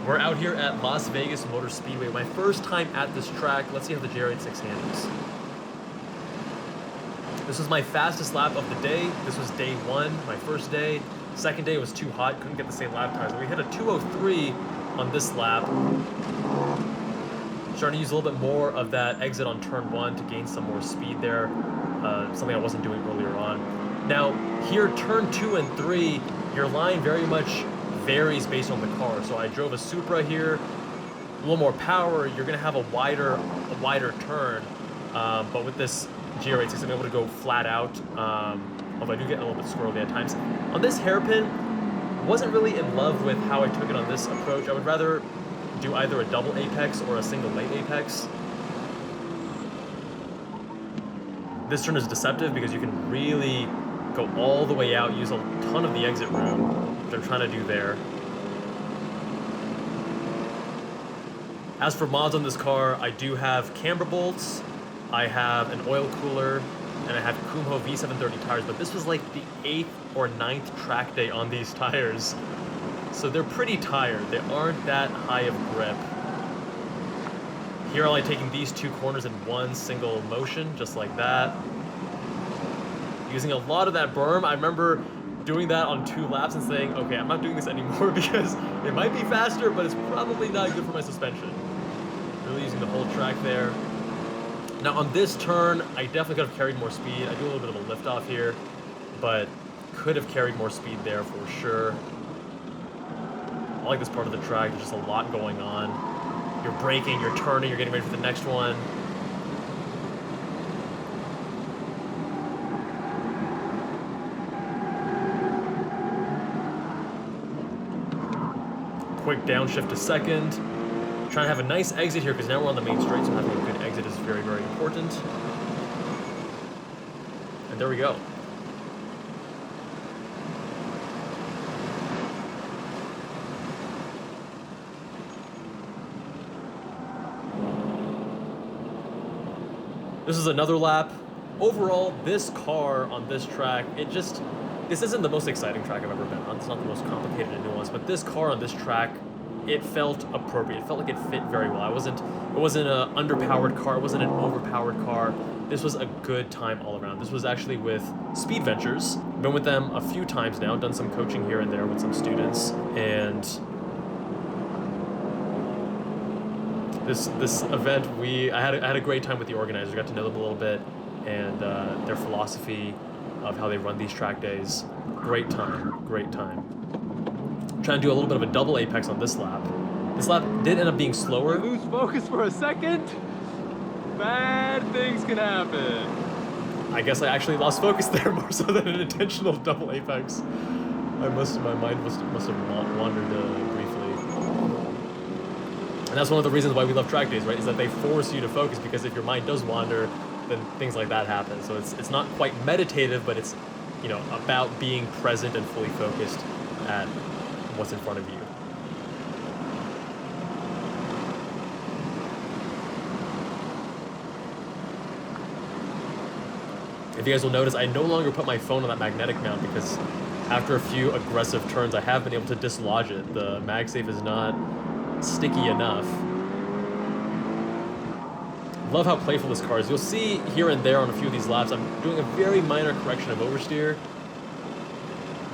We're out here at Las Vegas Motor Speedway. My first time at this track. Let's see how the GR86 handles. This was my fastest lap of the day. This was day one, my first day. Second day was too hot, couldn't get the same lap times. We hit a 2:03 on this lap. Starting to use a little bit more of that exit on turn one to gain some more speed there. Something I wasn't doing earlier on. Now, here, turn 2 and 3, your line very much varies based on the car. So I drove a Supra here, a little more power. You're gonna have a wider turn, but with this GR86, I'm able to go flat out. Although I do get a little bit squirrely at times. On this hairpin, wasn't really in love with how I took it on this approach. I would rather do either a double apex or a single late apex. This turn is deceptive because you can really go all the way out, use a ton of the exit room, which I'm trying to do there. As for mods on this car, I do have camber bolts, I have an oil cooler, and I have Kumho V730 tires, but this was like the 8th or 9th track day on these tires. So they're pretty tired. They aren't that high of grip. Here I'm only taking these two corners in one single motion, just like that. Using a lot of that berm. I remember doing that on 2 laps and saying, okay, I'm not doing this anymore because it might be faster, but it's probably not good for my suspension. Really using the whole track there. Now on this turn, I definitely could have carried more speed. I do a little bit of a lift off here, but could have carried more speed there for sure. I like this part of the track. There's just a lot going on. You're braking, you're turning, you're getting ready for the next one. Quick downshift to second. Trying to have a nice exit here because now we're on the main straight, so having a good exit is very, very important. And there we go. This is another lap. Overall, this car on this track, this isn't the most exciting track I've ever been on. It's not the most complicated and nuanced, but this car on this track, it felt appropriate. It felt like it fit very well. It wasn't an underpowered car. It wasn't an overpowered car. This was a good time all around. This was actually with Speed Ventures. Been with them a few times now. Done some coaching here and there with some students. And this event, I had a great time with the organizers. Got to know them a little bit and their philosophy of how they run these track days. Great time. Great time. Trying to do a little bit of a double apex on this lap. This lap did end up being slower. Lose focus for a second. Bad things can happen. I guess I actually lost focus there more so than an intentional double apex. My mind must have wandered briefly. And that's one of the reasons why we love track days, right? Is that they force you to focus, because if your mind does wander, then things like that happen. So it's not quite meditative, but it's, you know, about being present and fully focused at what's in front of you. If you guys will notice, I no longer put my phone on that magnetic mount because after a few aggressive turns, I have been able to dislodge it. The MagSafe is not sticky enough. Love how playful this car is. You'll see here and there on a few of these laps, I'm doing a very minor correction of oversteer.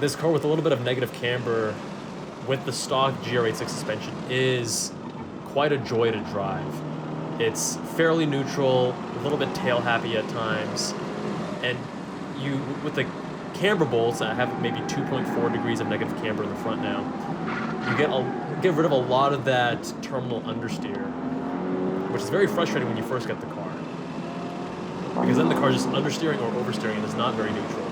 This car with a little bit of negative camber with the stock GR86 suspension is quite a joy to drive. It's fairly neutral, a little bit tail happy at times, and you, with the camber bolts, I have maybe 2.4 degrees of negative camber in the front now, you get rid of a lot of that terminal understeer, which is very frustrating when you first get the car, because then the car is just understeering or oversteering and is not very neutral.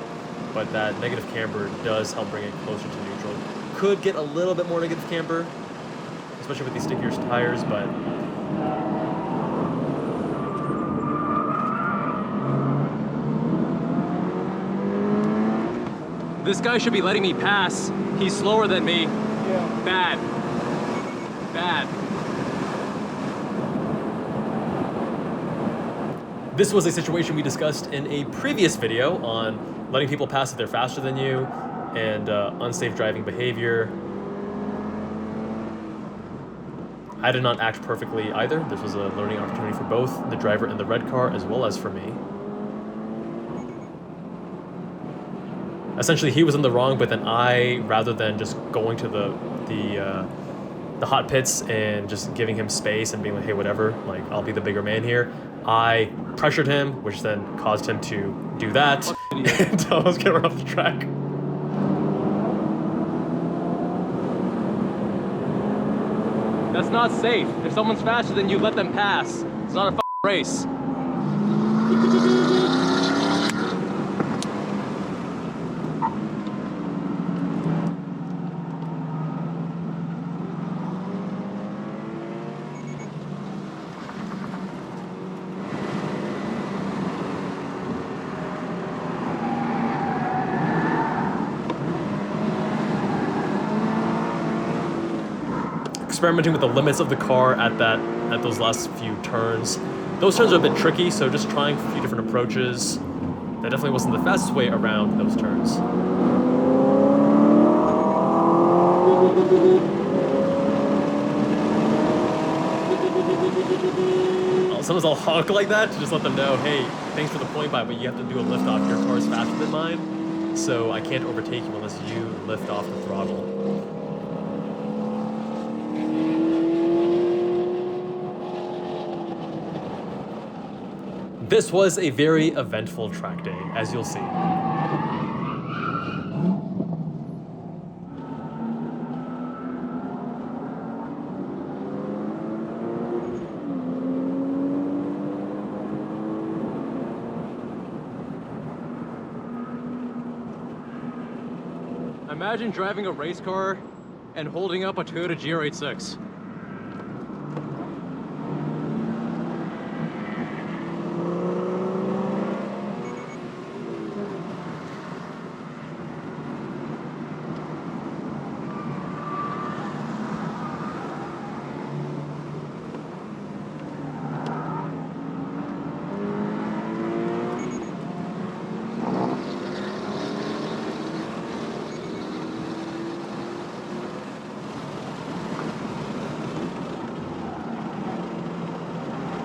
But that negative camber does help bring it closer to neutral. Could get a little bit more negative camber, especially with these stickier tires, but This guy should be letting me pass. He's slower than me. Yeah. Bad. Bad. this was a situation we discussed in a previous video on letting people pass if they're faster than you and unsafe driving behavior. I did not act perfectly either. This was a learning opportunity for both the driver in the red car as well as for me. Essentially, he was in the wrong, but then I, rather than just going to the hot pits and just giving him space and being like, hey, whatever, like, I'll be the bigger man here, I pressured him, which then caused him to do that and almost get run off the track. That's not safe. If someone's faster than you, let them pass. It's not a race. Experimenting with the limits of the car at those last few turns. Those turns are a bit tricky, so just trying a few different approaches. That definitely wasn't the fastest way around those turns. Sometimes I'll honk like that to just let them know, hey, thanks for the point by, but you have to do a lift off. Your car is faster than mine, so I can't overtake you unless you lift off the throttle. This was a very eventful track day, as you'll see. Imagine driving a race car and holding up a Toyota GR86.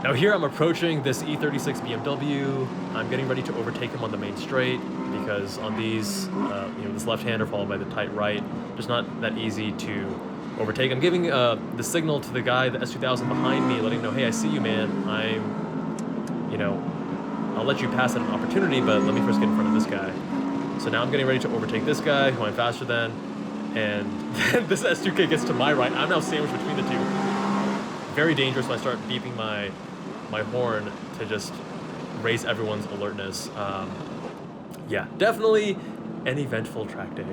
Now here I'm approaching this E36 BMW. I'm getting ready to overtake him on the main straight because on these, this left-hander followed by the tight right, just not that easy to overtake. I'm giving the signal to the guy, the S2000 behind me, letting him know, hey, I see you, man. I'll let you pass at an opportunity, but let me first get in front of this guy. So now I'm getting ready to overtake this guy, who I'm faster than, and then this S2K gets to my right. I'm now sandwiched between the two. Very dangerous when I start beeping my horn to just raise everyone's alertness. Yeah, definitely an eventful track day.